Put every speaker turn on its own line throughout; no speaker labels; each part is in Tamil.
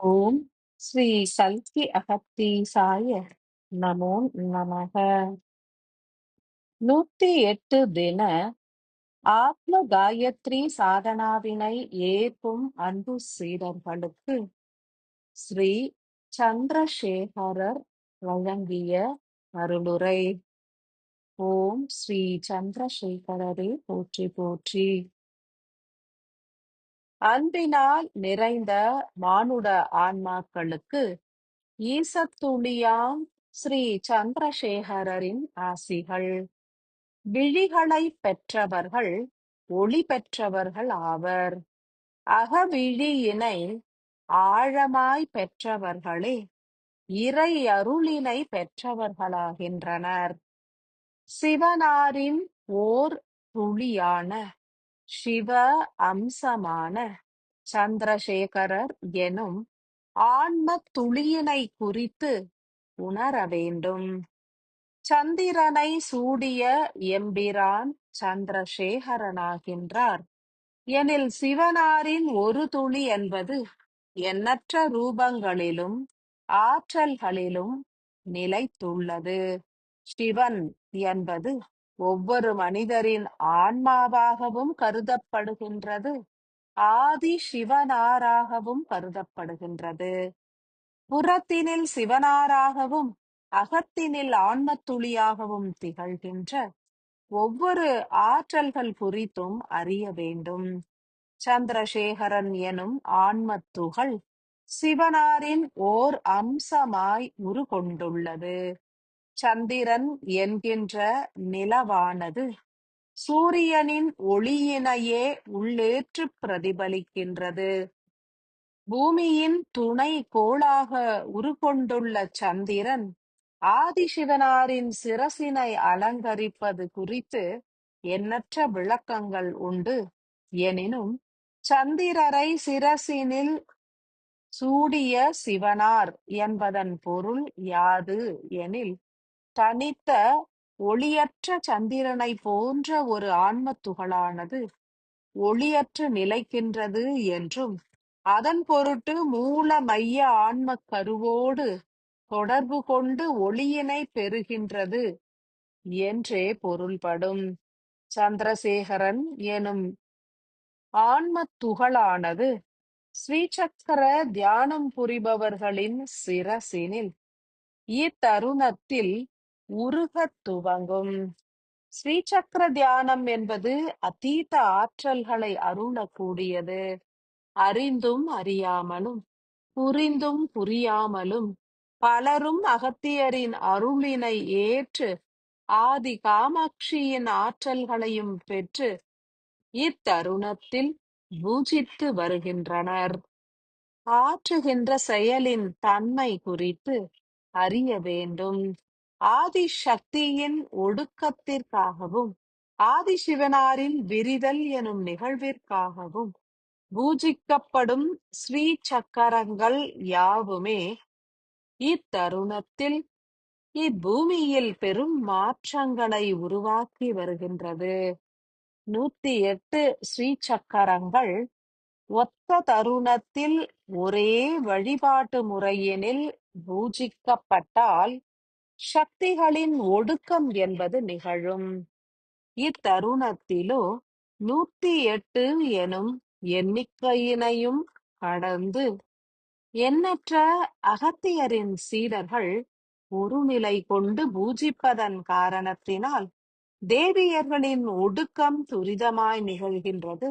ஓம் ஸ்ரீ கல்கி அகத்தீசாய நமோ நமக. 108 தின ஆத்ம காயத்ரி சாதனாவினை ஏற்கும் அன்பு சீடர்களுக்கு ஸ்ரீ சந்திரசேகரர் வழங்கிய அருளுரை. ஓம் ஸ்ரீ சந்திரசேகரரே போற்றி போற்றி. அன்பினால் நிறைந்த மானுட ஆன்மாக்களுக்கு ஈசத்துளியாம் ஸ்ரீ சந்திரசேகரரின் ஆசிகள். விழிகளை பெற்றவர்கள் ஒளி பெற்றவர்கள் ஆவர். அகவிழியினை ஆழமாய் பெற்றவர்களே இறை அருளினை பெற்றவர்களாகின்றனர். சிவனாரின் ஓர் துளியான சிவ அம்சமான சந்திரசேகரர் எனும் ஆன்ம துளியினை குறித்து உணர வேண்டும். சந்திரனை சூடிய எம்பிரான் சந்திரசேகரனாகின்றார் எனில் சிவனாரின் ஒரு துளி என்பது எண்ணற்ற ரூபங்களிலும் ஆற்றல்களிலும் நிலைத்துள்ளது. சிவன் என்பது ஒவ்வொரு மனிதரின் ஆன்மாவாகவும் கருதப்படுகின்றது. ஆதி சிவனாராகவும் கருதப்படுகின்றது. புறத்தினில் சிவனாராகவும் அகத்தினில் ஆன்மத்துளியாகவும் திகழ்கின்ற ஒவ்வொரு ஆற்றல்கள் குறித்தும் அறிய வேண்டும். சந்திரசேகரன் எனும் ஆன்மத்துகள் சிவனாரின் ஓர் அம்சமாய் உருகொண்டுள்ளது. சந்திரன் என்கின்ற நிலவானது சூரியனின் ஒளியினையே உள்ளேற்று பிரதிபலிக்கின்றது. பூமியின் துணை கோளாக உருக்கொண்டுள்ள சந்திரன் ஆதிசிவனாரின் சிரசினை அலங்கரிப்பது குறித்து எண்ணற்ற விளக்கங்கள் உண்டு. எனினும் சந்திரரை சிரசினில் சூடிய சிவனார் என்பதன் பொருள் யாது எனில், தனித்த ஒளியற்ற சந்திரனை போன்ற ஒரு ஆன்ம துகளானது ஒளியற்று நிலைக்கின்றது என்றும், அதன் பொருட்டு மூல மைய ஆன்மக் கருவோடு தொடர்பு கொண்டு ஒளியினை பெறுகின்றது என்றே பொருள்படும். சந்திரசேகரன் எனும் ஆன்மத் துகளானது ஸ்ரீசக்கர தியானம் புரிபவர்களின் சிரசினில் இத்தருணத்தில் உருகத் துவங்கும். ஸ்ரீசக்கர தியானம் என்பது அதீத ஆற்றல்களை அருளக்கூடியது. அறிந்தும் அறியாமலும் புரிந்தும் புரியாமலும் பலரும் அகத்தியரின் அருளினை ஏற்று ஆதி காமாட்சியின் ஆற்றல்களையும் பெற்று இத்தருணத்தில் பூஜித்து வருகின்றனர். ஆற்றுகின்ற செயலின் தன்மை குறித்து அறிய வேண்டும். ஆதி சக்தியின் ஒடுக்கத்திற்காகவும் ஆதிசிவனாரின் விரிதல் எனும் நிகழ்விற்காகவும் பூஜிக்கப்படும் ஸ்ரீ சக்கரங்கள் யாவுமே இத்தருணத்தில் இப்பூமியில் பெரும் மாற்றங்களை உருவாக்கி வருகின்றது. 108 ஸ்ரீ சக்கரங்கள் ஒத்த தருணத்தில் ஒரே வழிபாட்டு முறையினில் பூஜிக்கப்பட்டால் சக்திகளின் ஒடுக்கம் என்பது நிகழும். இத்தருணத்திலோ 108 எனும் எண்ணிக்கையினையும் கடந்து எண்ணற்ற அகத்தியரின் சீடர்கள் ஒருநிலை கொண்டு பூஜிப்பதன் காரணத்தினால் தேவியர்களின் ஒடுக்கம் துரிதமாய் நிகழ்கின்றது.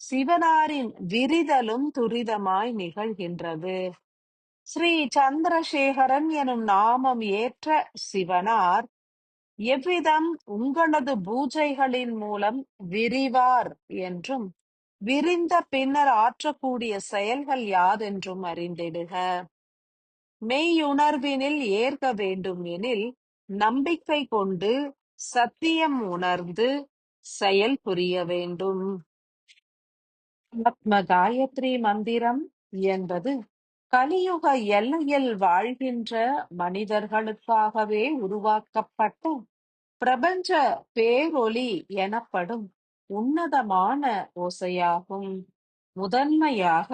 சிவனாரின் விரிதலும் துரிதமாய் நிகழ்கின்றது. ஸ்ரீ சந்திரசேகரன் எனும் நாமம் ஏற்ற சிவனார் எவ்விதம் உங்களது பூஜைகளின் மூலம் விரிவார் என்றும், விரிந்த பின்னர் ஆற்றக்கூடிய செயல்கள் யாதென்றும் அறிந்திடுக. மெய்யுணர்வினில் ஏற்க வேண்டும் எனில் நம்பிக்கை கொண்டு சத்தியம் உணர்ந்து செயல் புரிய வேண்டும். ஆத்ம காயத்ரி மந்திரம் என்பது கலியுக எல்லையில் வாழ்கின்ற மனிதர்களுக்காகவே உருவாக்கப்பட்ட பிரபஞ்ச பேரொளி எனப்படும் உன்னதமான ஓசையாகும். முதன்மையாக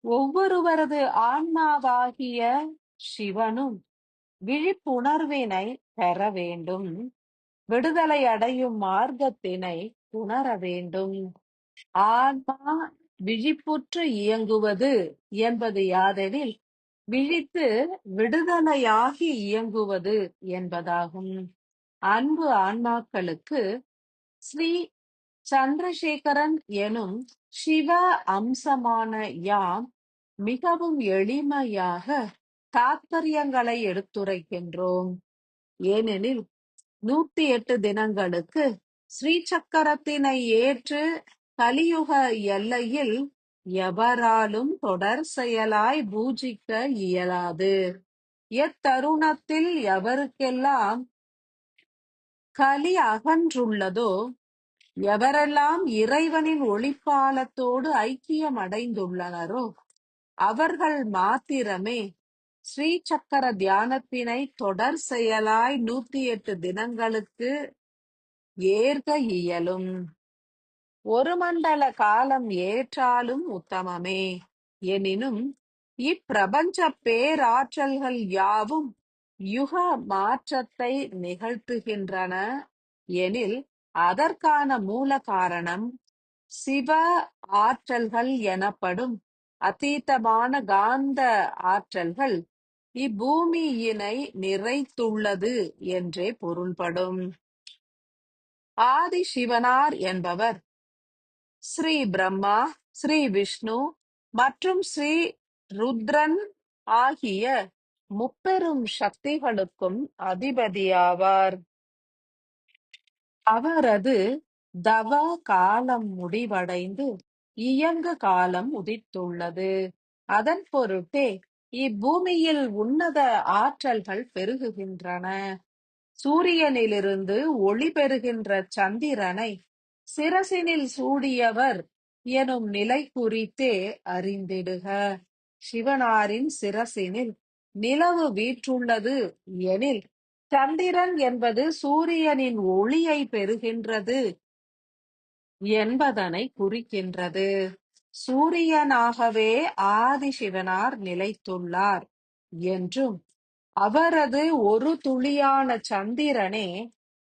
ஒவ்வொருவரது ஆன்மாவாகிய சிவனும் விழிப்புணர்வினை பெற வேண்டும். விடுதலை அடையும் மார்க்கத்தினை உணர வேண்டும். ஆன்மா விழிப்புற்று இயங்குவது என்பது யாதெனில், விழித்து விடுதலையாகி இயங்குவது என்பதாகும். அன்பு ஆன்மாக்களுக்கு ஸ்ரீ சந்திரசேகரன் எனும் சிவ அம்சமான யாம் மிகவும் எளிமையாக தாத்பரியங்களை எடுத்துரைக்கின்றோம். ஏனெனில் 108 தினங்களுக்கு ஸ்ரீ சக்கரத்தினை ஏற்று கலியுக எல்லையில் எவராலும் தொடர் செயலாய் பூஜிக்க இயலாது. எத்தருணத்தில் எவருக்கெல்லாம் கலி அகன்றுள்ளதோ, எவரெல்லாம் இறைவனின் ஒளிப்பாலத்தோடு ஐக்கியம் அடைந்துள்ளனரோ, அவர்கள் மாத்திரமே ஸ்ரீ சக்கர தியானத்தினை தொடர் செயலாய் 108 தினங்களுக்கு ஏற்க இயலும். ஒரு மண்டல காலம் ஏற்றாலும் உத்தமமே. எனினும் இப்பிரபஞ்ச பேராற்றல்கள் யாவும் யுக மாற்றத்தை நிகழ்த்துகின்றன எனில், அதற்கான மூல காரணம் சிவ ஆற்றல்கள் எனப்படும் அதீதமான காந்த ஆற்றல்கள் இப்பூமியினை நிறைத்துள்ளது என்றே பொருள்படும். ஆதி சிவனார் என்பவர் ஸ்ரீ பிரம்மா, ஸ்ரீ விஷ்ணு மற்றும் ஸ்ரீ ருத்ரன் ஆகிய முப்பெரும் சக்திகளுக்கும் அதிபதியாவார். அவரது தவ காலம் முடிவடைந்து இயங்கு காலம் உதித்துள்ளது. அதன் பொருட்டே இப்பூமியில் உன்னத ஆற்றல்கள் பெருகுகின்றன. சூரியனிலிருந்து ஒளி பெறுகின்ற சந்திரனை சிரசினில் சூடியவர் எனும் நிலை குறித்தே அறிந்திடுக. சிவனாரின் சிரசினில் நிலவு வீற்றுள்ளது எனில், சந்திரன் என்பது சூரியனின் ஒளியை பெறுகின்றது என்பதனை குறிக்கின்றது. சூரியனாகவே ஆதிசிவனார் நிலைத்துள்ளார் என்றும், அவரது ஒரு துளியான சந்திரனே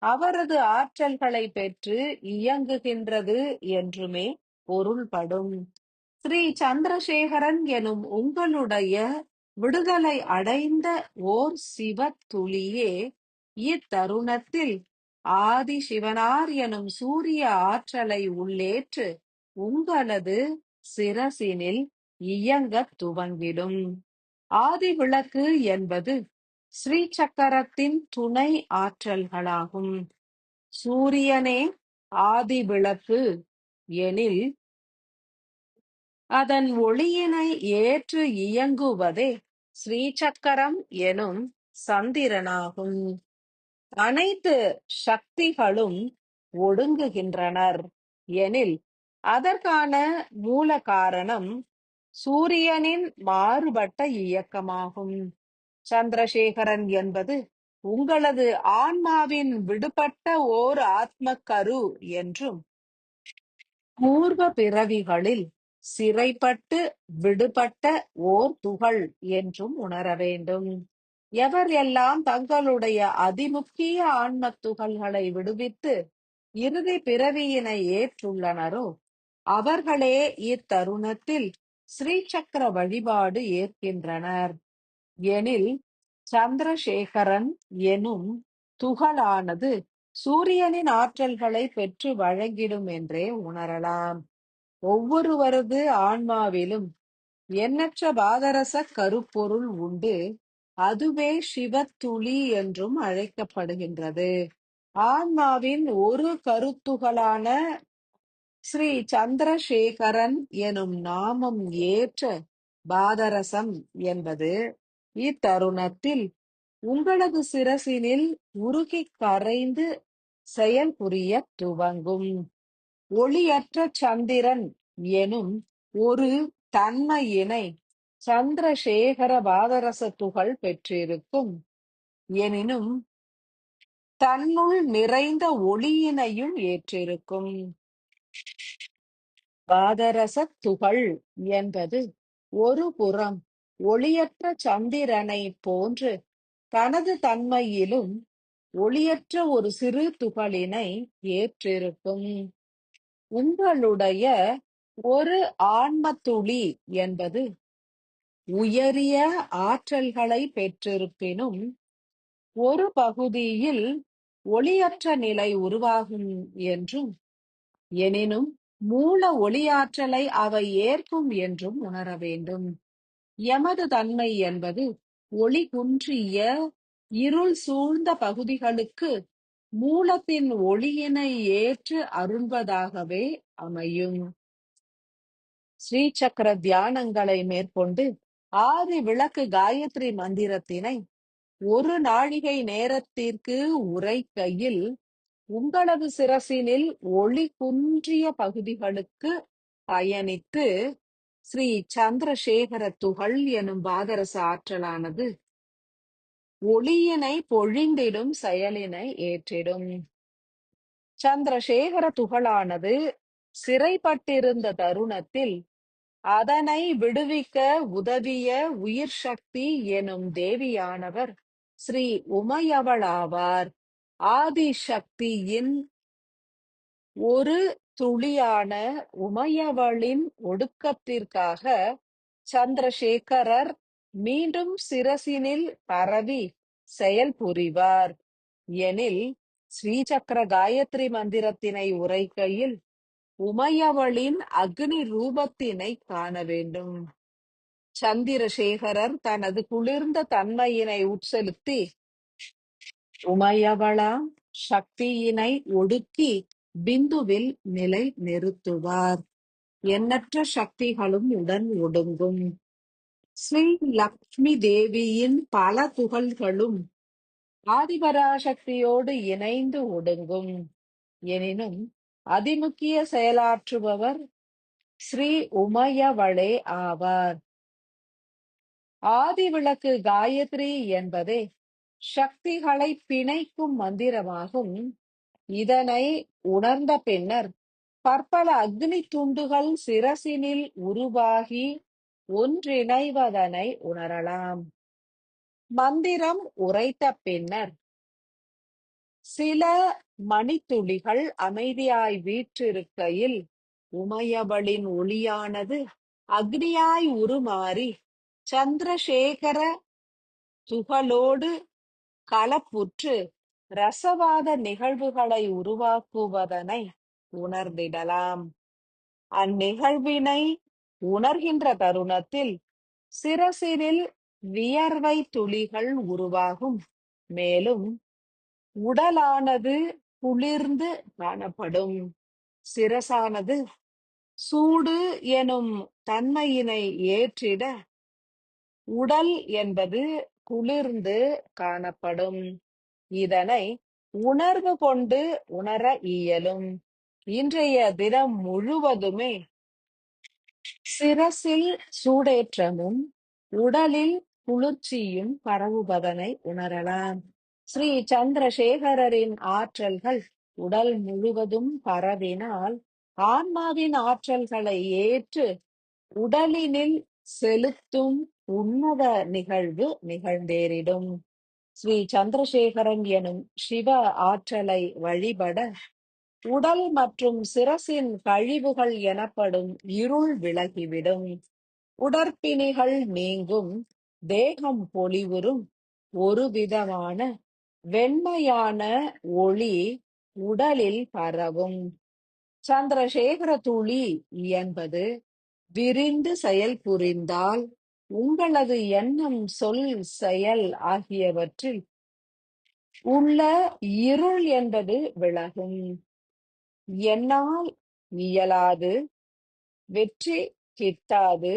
அவரது ஆற்றல்களை பெற்று இயங்குகின்றது என்றுமே பொருள்படும். ஸ்ரீ சந்திரசேகரன் எனும் உங்களுடைய விடுதலை அடைந்த ஓர் சிவ துளியே இத்தருணத்தில் ஆதி சிவனார் எனும் சூரிய ஆற்றலை உள்ளேற்று உங்களது சிரசினில் இயங்கத் துவங்கிடும். ஆதி விளக்கு என்பது ஸ்ரீ சக்கரத்தின் துணை ஆற்றல்களாகும். சூரியனே ஆதி விளக்கு எனில், அதன் ஒளியினை ஏற்று இயங்குவதே ஸ்ரீசக்கரம் எனும் சந்திரனாகும். அனைத்து சக்திகளும் ஒடுங்குகின்றனர் எனில், அதற்கான மூல காரணம் சூரியனின் மாறுபட்ட இயக்கமாகும். சந்திரசேகரன் என்பது உங்களது ஆன்மாவின் விடுபட்ட ஓர் ஆத்மக்கரு என்றும், பூர்வ பிறவிகளில் சிறைப்பட்டு விடுபட்ட ஓர் துகள் என்றும் உணர வேண்டும். எவர் எல்லாம் தங்களுடைய அதிமுக்கிய ஆன்மத் துகள்களை விடுவித்து இறுதி பிறவியினை ஏற்றுள்ளனரோ, அவர்களே இத்தருணத்தில் ஸ்ரீசக்கர வழிபாடு ஏற்கின்றனர். எனில், சந்திரசேகரன் எனும் துகளானது சூரியனின் ஆற்றல்களை பெற்று வழங்கிடும் என்றே உணரலாம். ஒவ்வொருவரது ஆன்மாவிலும் எண்ணற்ற பாதரச கருப்பொருள் உண்டு. அதுவே சிவத்துளி என்றும் அழைக்கப்படுகின்றது. ஆன்மாவின் ஒரு கருத்துகளான ஸ்ரீ சந்திரசேகரன் எனும் நாமம் ஏற்ற பாதரசம் என்பது இத்தருணத்தில் உங்களது சிரசினில் உருகிக் கரைந்து செயல் புரியத் துவங்கும். ஒளியற்ற சந்திரன் எனும் ஒரு தன்மையினை சந்திரசேகர பாதரச துகள் பெற்றிருக்கும். எனினும் தன்னுள் நிறைந்த ஒளியினையும் ஏற்றிருக்கும். பாதரச துகள் என்பது ஒரு புறம் ஒளியற்ற சந்திரனை போன்று தனது தன்மையிலும் ஒளியற்ற ஒரு சிறு துகளினை ஏற்றிருக்கும். உங்களுடைய ஒரு ஆன்மத் துளி என்பது உயரிய ஆற்றல்களை பெற்றிருப்பினும் ஒரு பகுதியில் ஒளியற்ற நிலை உருவாகும் என்றும், எனினும் மூல ஒளியாற்றலை அவை ஏற்கும் என்றும் உணர வேண்டும். எமது தன்மை என்பது ஒளி குன்றிய இருள் சூழ்ந்த பகுதிகளுக்கு மூலத்தின் ஒளியினை ஏற்று அருள்வதாகவே அமையும். ஸ்ரீ சக்கர தியானங்களை மேற்கொண்டு ஆதி விளக்கு காயத்ரி மந்திரத்தினை ஒரு நாழிகை நேரத்திற்கு உரைக்கையில் உங்களது சிரசினில் ஒளி குன்றிய பகுதிகளுக்கு பயணித்து ஸ்ரீ சந்திரசேகர துகள் எனும் பாதரச ஆற்றலானது ஒளியினை பொழிந்திடும் செயலினை ஏற்றிடும். சந்திரசேகர துகளானது சிறைப்பட்டிருந்த தருணத்தில் அதனை விடுவிக்க உதவிய உயிர் சக்தி எனும் தேவியானவர் ஸ்ரீ உமையவளாவார். ஆதி சக்தியின் ஒரு துளியான உமையவளின் ஒடுக்கத்திற்காக சந்திரசேகரர் மீண்டும் சிரசினில் பரவி செயல் புரிவார் எனில் ஸ்ரீசக்கர காயத்ரி மந்திரத்தினை உரைக்கையில் உமையவளின் அக்னி ரூபத்தினை காண வேண்டும். சந்திரசேகரர் தனது குளிர்ந்த தன்மையினை உட்செலுத்தி உமையவளாம் சக்தியினை ஒடுக்கி பிந்துவில் நிலை நிறுத்துவார். எண்ணற்ற சக்திகளும் உடன் ஒடுங்கும். ஸ்ரீ லக்ஷ்மி தேவியின் பல துகள்களும் ஆதிபராசக்தியோடு இணைந்து ஒடுங்கும். எனினும் அதிமுக்கிய செயலாற்றுபவர் ஸ்ரீ உமையவளே ஆவார். ஆதிவிளக்கு காயத்ரி என்பதே சக்திகளை பிணைக்கும் மந்திரமாகும். இதனை உணர்ந்த பின்னர் பற்பல அக்னி துண்டுகள் சிரசினில் உருவாகி ஒன்றிணைவதனை உணரலாம். மந்திரம் உரைத்த பின்னர் சில மணித்துளிகள் அமைதியாய் வீற்றிருக்கையில் உமையவளின் ஒளியானது அக்னியாய் உருமாறி சந்திரசேகர துகளோடு கலப்புற்று ரசவாத நிகழ்வுகளை உருவாக்குவதனை உணர்ந்திடலாம். அந்நிகழ்வினை உணர்கின்ற தருணத்தில் சிரசினில் வியர்வை துளிகள் உருவாகும். மேலும் உடலானது குளிர்ந்து காணப்படும். சிரசானது சூடு எனும் தன்மையினை ஏற்றிட உடல் என்பது குளிர்ந்து காணப்படும். இதனை உணர்வு கொண்டு உணர இயலும். இன்றைய தினம் முழுவதுமே சிரசில் சூடேற்றமும் உடலில் குளிர்ச்சியும் பரவுவதனை உணரலாம். ஸ்ரீ சந்திரசேகரரின் ஆற்றல்கள் உடல் முழுவதும் பரவினால் ஆன்மாவின் ஆற்றல்களை ஏற்று உடலினில் செலுத்தும் உன்னத நிகழ்வு நிகழ்ந்தேறிடும். ஸ்ரீ சந்திரசேகரன் எனும் சிவ ஆற்றலை வழிபட உடல் மற்றும் சிரசின் கழிவுகள் எனப்படும் இருள் விலகிவிடும். உடற்பிணிகள் நீங்கும். தேகம் பொலிவுறும். ஒரு விதமான வெண்மையான ஒளி உடலில் பரவும். சந்திரசேகர துளி என்பது விரிந்து செயல் புரிந்தால் உங்களது எண்ணம், சொல், செயல் ஆகியவற்றில் உள்ள இருள் என்பது விலகும். என்னால் இயலாது, வெற்றி கிட்டாது,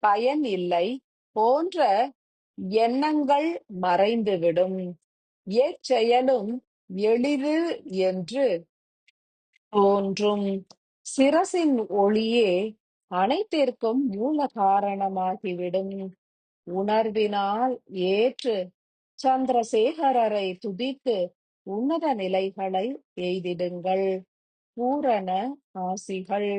பயன் இல்லை போன்ற எண்ணங்கள் மறைந்துவிடும். எச்செயலும் எளிது என்று தோன்றும். சிரசின் ஒளியே அனைத்திற்கும் மூல காரணமாகிவிடும். உணர்வினால் ஏற்று சந்திரசேகரரை துதித்து உன்னத நிலைகளை எய்திடுங்கள். பூரண ஆசிகள்.